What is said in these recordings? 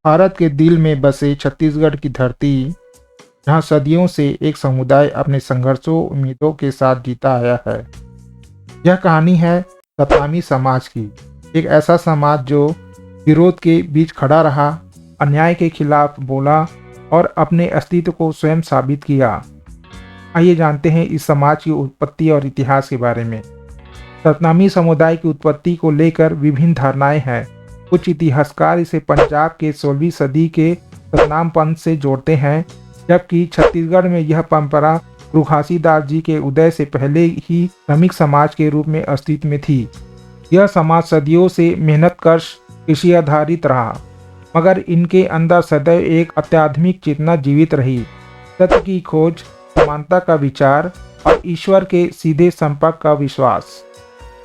भारत के दिल में बसे छत्तीसगढ़ की धरती, जहाँ सदियों से एक समुदाय अपने संघर्षों उम्मीदों के साथ जीता आया है। यह कहानी है सतनामी समाज की, एक ऐसा समाज जो विरोध के बीच खड़ा रहा, अन्याय के खिलाफ बोला और अपने अस्तित्व को स्वयं साबित किया। आइए जानते हैं इस समाज की उत्पत्ति और इतिहास के बारे में। सतनामी समुदाय की उत्पत्ति को लेकर विभिन्न धारणाएं हैं। कुछ इतिहासकार इसे पंजाब के 16वीं सदी के सतनाम पंथ से जोड़ते हैं, जबकि छत्तीसगढ़ में यह परंपरा गुरु घासीदास जी के उदय से पहले ही श्रमिक समाज के रूप में अस्तित्व में थी। यह समाज सदियों से मेहनतकश कृषि आधारित रहा, मगर इनके अंदर सदैव एक आध्यात्मिक चेतना जीवित रही। सत्य की खोज, समानता का विचार और ईश्वर के सीधे संपर्क का विश्वास।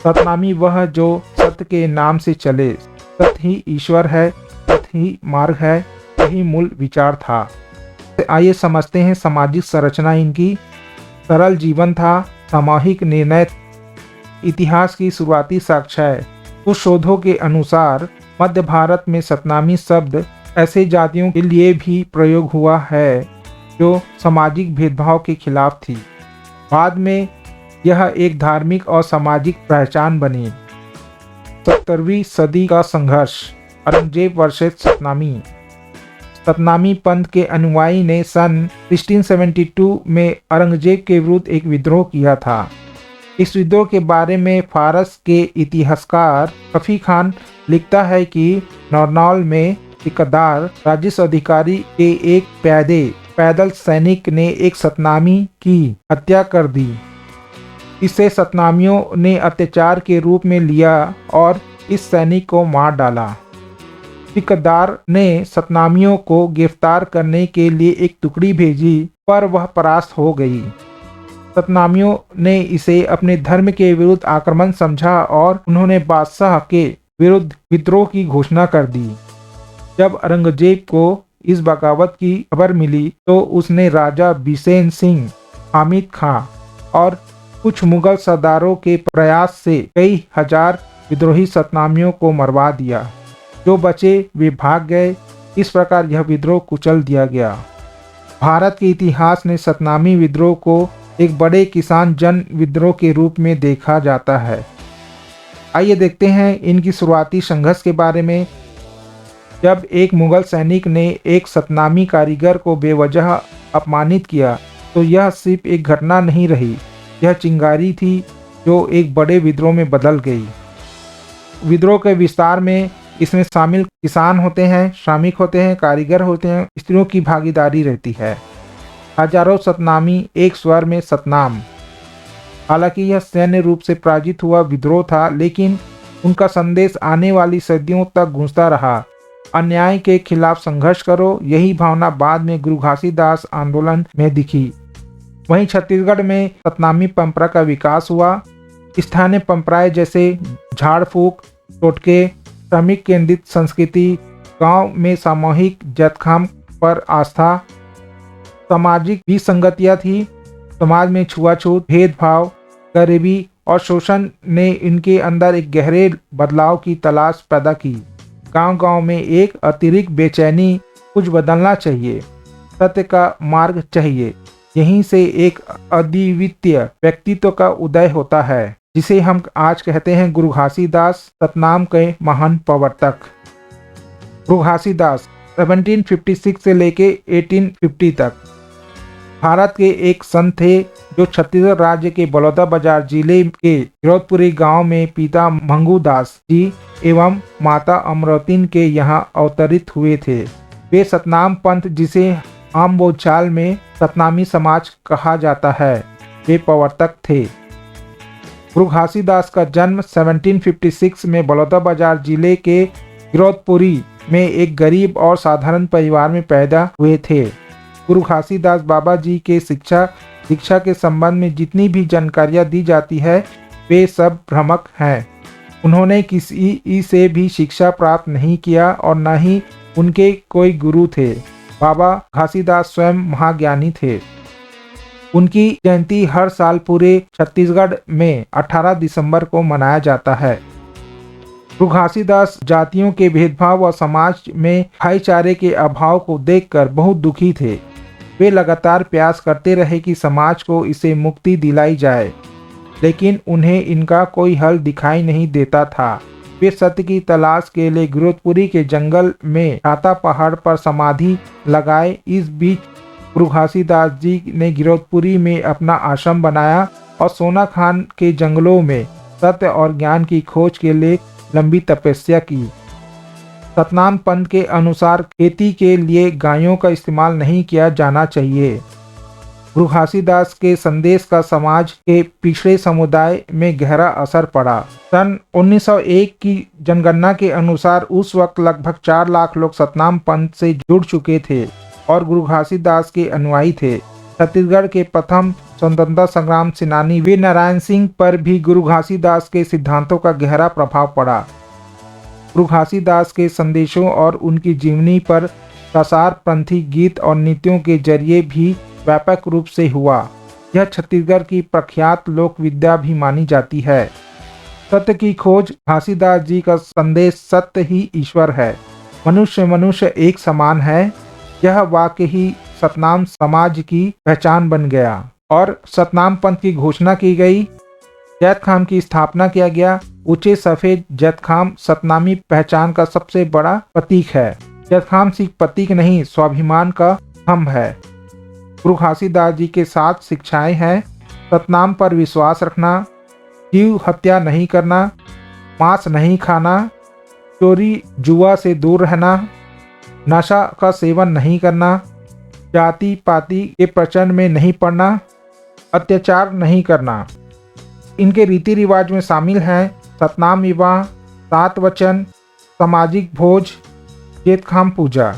सतनामी वह जो सत्य के नाम से चले, सत्य ही ईश्वर है, सत्य ही मार्ग है, यही मूल विचार था। आइए समझते हैं सामाजिक संरचना इनकी। सरल जीवन था, सामूहिक निर्णय। इतिहास की शुरुआती साक्ष्य। कुछ शोधों के अनुसार मध्य भारत में सतनामी शब्द ऐसे जातियों के लिए भी प्रयोग हुआ है जो सामाजिक भेदभाव के खिलाफ थी। बाद में यह एक धार्मिक और सामाजिक पहचान बनी। 17वीं सदी का संघर्ष। औरंगजेब वर्सेस सतनामी। सतनामी पंथ के अनुयायी ने सन 1672 में औरंगजेब के विरुद्ध एक विद्रोह किया था। इस विद्रोह के बारे में फारस के इतिहासकार कफी खान लिखता है कि नौरनौल में सिकदार राजस्व अधिकारी के एक पैदल सैनिक ने एक सतनामी की हत्या कर दी। इसे सतनामियों ने अत्याचार के रूप में लिया और इस सैनिक को मार डाला। सिकदार ने सतनामियों को गिरफ्तार करने के लिए एक टुकड़ी भेजी, पर वह परास्त हो गई। सतनामियों ने इसे अपने धर्म के विरुद्ध आक्रमण समझा और उन्होंने बादशाह के विरुद्ध विद्रोह की घोषणा कर दी। जब औरंगजेब को इस बगावत की खबर मिली तो उसने राजा बिसेन सिंह, हामिद खां और कुछ मुगल सरदारों के प्रयास से कई हजार विद्रोही सतनामियों को मरवा दिया। जो बचे वे भाग गए। इस प्रकार यह विद्रोह कुचल दिया गया। भारत के इतिहास में सतनामी विद्रोह को एक बड़े किसान जन विद्रोह के रूप में देखा जाता है। आइए देखते हैं इनकी शुरुआती संघर्ष के बारे में। जब एक मुगल सैनिक ने एक सतनामी कारीगर को बेवजह अपमानित किया तो यह सिर्फ एक घटना नहीं रही, यह चिंगारी थी जो एक बड़े विद्रोह में बदल गई। विद्रोह के विस्तार में इसमें शामिल किसान होते हैं, श्रमिक होते हैं, कारीगर होते हैं, स्त्रियों की भागीदारी रहती है। हजारों सतनामी एक स्वर में सतनाम। हालांकि यह सैन्य रूप से पराजित हुआ विद्रोह था, लेकिन उनका संदेश आने वाली सदियों तक गूंजता रहा। अन्याय के खिलाफ संघर्ष करो, यही भावना बाद में गुरु घासीदास आंदोलन में दिखी। वहीं छत्तीसगढ़ में सतनामी परंपरा का विकास हुआ। स्थानीय परंपराएं जैसे झाड़ फूक, टोटके, श्रमिक केंद्रित संस्कृति, गांव में सामूहिक जतखाम पर आस्था, सामाजिक विसंगतियां थी। समाज में छुआछूत, भेदभाव, गरीबी और शोषण ने इनके अंदर एक गहरे बदलाव की तलाश पैदा की। गांव-गांव में एक अतिरिक्त बेचैनी, कुछ बदलना चाहिए, सत्य का मार्ग चाहिए। यहीं से एक अद्वितीय व्यक्तित्व का उदय होता है, जिसे हम आज कहते हैं गुरु घासीदास, सतनाम के महान प्रवर्तक। गुरु घासीदास 1756 से लेके 1850 तक भारत के एक संत थे जो छत्तीसगढ़ राज्य के बलौदाबाजार जिले के गिरौदपुरी गांव में पिता मंगूदास जी एवं माता अमरौतीन के यहाँ अवतरित हुए थे। वे सतनाम पंथ, जिसे आम बोलचाल में सतनामी समाज कहा जाता है, वे प्रवर्तक थे। गुरु घासीदास का जन्म 1756 में बलौदाबाजार जिले के गिरौदपुरी में एक गरीब और साधारण परिवार में पैदा हुए थे। गुरु घासीदास बाबा जी के शिक्षा के संबंध में जितनी भी जानकारियाँ दी जाती है वे सब भ्रामक हैं। उन्होंने किसी से भी शिक्षा प्राप्त नहीं किया और न ही उनके कोई गुरु थे। बाबा घासीदास स्वयं महाज्ञानी थे। उनकी जयंती हर साल पूरे छत्तीसगढ़ में 18 दिसंबर को मनाया जाता है। गुरु घासीदास जातियों के भेदभाव और समाज में भाईचारे के अभाव को देखकर बहुत दुखी थे। वे लगातार प्रयास करते रहे कि समाज को इसे मुक्ति दिलाई जाए, लेकिन उन्हें इनका कोई हल दिखाई नहीं देता था। वे सत्य की तलाश के लिए गिरौदपुरी के जंगल में छाता पहाड़ पर समाधि लगाए। इस बीच गुरु घासीदास जी ने गिरौदपुरी में अपना आश्रम बनाया और सोना खान के जंगलों में सत्य और ज्ञान की खोज के लिए लंबी तपस्या की। सतनाम पंथ के अनुसार खेती के लिए गायों का इस्तेमाल नहीं किया जाना चाहिए। गुरु घासीदास के संदेश का समाज के पिछड़े समुदाय में गहरा असर पड़ा। सन 1901 की जनगणना के अनुसार उस वक्त लगभग 4 लाख लोग सतनाम पंथ से जुड़ चुके थे और गुरु घासीदास के अनुयायी थे। छत्तीसगढ़ के प्रथम स्वतंत्रता संग्राम सेनानी वीर नारायण सिंह पर भी गुरु घासीदास के सिद्धांतों का गहरा प्रभाव पड़ा। गुरु घासीदास के संदेशों और उनकी जीवनी पर प्रसार पंथी गीत और नीतियों के जरिए भी व्यापक रूप से हुआ। यह छत्तीसगढ़ की प्रख्यात लोक विद्या भी मानी जाती है। सत्य की खोज। घासीदास जी का संदेश सत्य ही ईश्वर है, मनुष्य एक समान है। यह वाक्य ही सतनाम समाज की पहचान बन गया और सतनाम पंथ की घोषणा की गई। जैतखाम की स्थापना किया गया। ऊंचे सफेद जैतखाम सतनामी पहचान का सबसे बड़ा प्रतीक है। जैतखाम सिर्फ प्रतीक नहीं, स्वाभिमान का स्तंभ है। गुरु घासीदास जी के 7 शिक्षाएं हैं। सतनाम पर विश्वास रखना, जीव हत्या नहीं करना, मांस नहीं खाना, चोरी जुआ से दूर रहना, नशा का सेवन नहीं करना, जाति पाति के प्रचलन में नहीं पड़ना, अत्याचार नहीं करना। इनके रीति रिवाज में शामिल हैं सतनाम विवाह, 7 वचन, सामाजिक भोज, जैतखाम पूजा।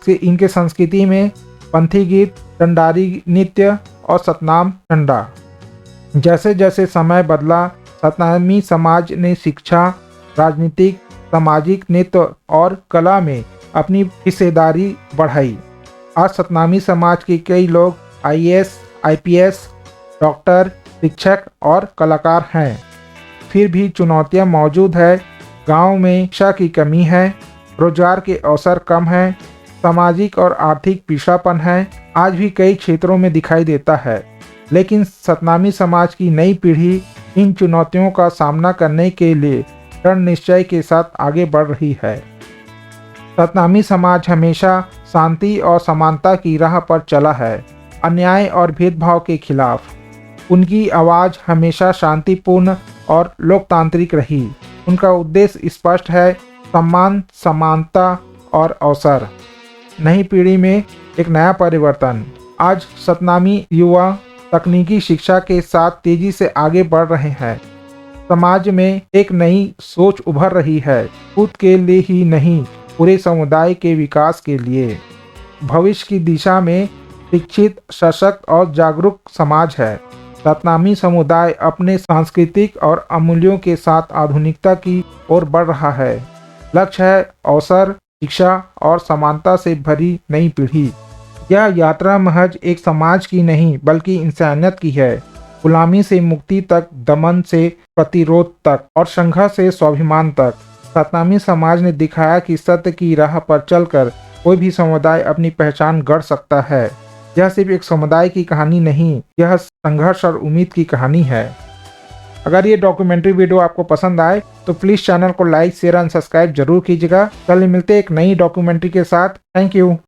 इनके संस्कृति में पंथी गीत, डंडारी नृत्य और सतनाम झंडा। जैसे जैसे समय बदला, सतनामी समाज ने शिक्षा, राजनीतिक, सामाजिक, नृत्य और कला में अपनी हिस्सेदारी बढ़ाई। आज सतनामी समाज के कई लोग IAS, IPS, डॉक्टर, शिक्षक और कलाकार हैं। फिर भी चुनौतियां मौजूद है। गांव में शिक्षा की कमी है, रोजगार के अवसर कम हैं, सामाजिक और आर्थिक पिछड़ापन है। आज भी कई क्षेत्रों में दिखाई देता है, लेकिन सतनामी समाज की नई पीढ़ी इन चुनौतियों का सामना करने के लिए दृढ़ निश्चय के साथ आगे बढ़ रही है। सतनामी समाज हमेशा शांति और समानता की राह पर चला है, अन्याय और भेदभाव के खिलाफ। उनकी आवाज़ हमेशा शांतिपूर्ण और लोकतांत्रिक रही। उनका उद्देश्य स्पष्ट है, सम्मान, समानता और अवसर। नई पीढ़ी में एक नया परिवर्तन। आज सतनामी युवा तकनीकी शिक्षा के साथ तेजी से आगे बढ़ रहे हैं। समाज में एक नई सोच उभर रही है, खुद के लिए ही नहीं, पूरे समुदाय के विकास के लिए। भविष्य की दिशा में शिक्षित, सशक्त और जागरूक समाज है। सतनामी समुदाय अपने सांस्कृतिक और अमूल्यों के साथ आधुनिकता की ओर बढ़ रहा है। लक्ष्य है अवसर, शिक्षा और समानता से भरी नई पीढ़ी। यह यात्रा महज एक समाज की नहीं, बल्कि इंसानियत की है। गुलामी से मुक्ति तक, दमन से प्रतिरोध तक और संघर्ष से स्वाभिमान तक। सतनामी समाज ने दिखाया कि सत्य की राह पर चलकर कोई भी समुदाय अपनी पहचान गढ़ सकता है। यह सिर्फ एक समुदाय की कहानी नहीं, यह संघर्ष और उम्मीद की कहानी है। अगर ये डॉक्यूमेंट्री वीडियो आपको पसंद आए तो प्लीज़ चैनल को लाइक, शेयर एंड सब्सक्राइब जरूर कीजिएगा। कल मिलते एक नई डॉक्यूमेंट्री के साथ। Thank you.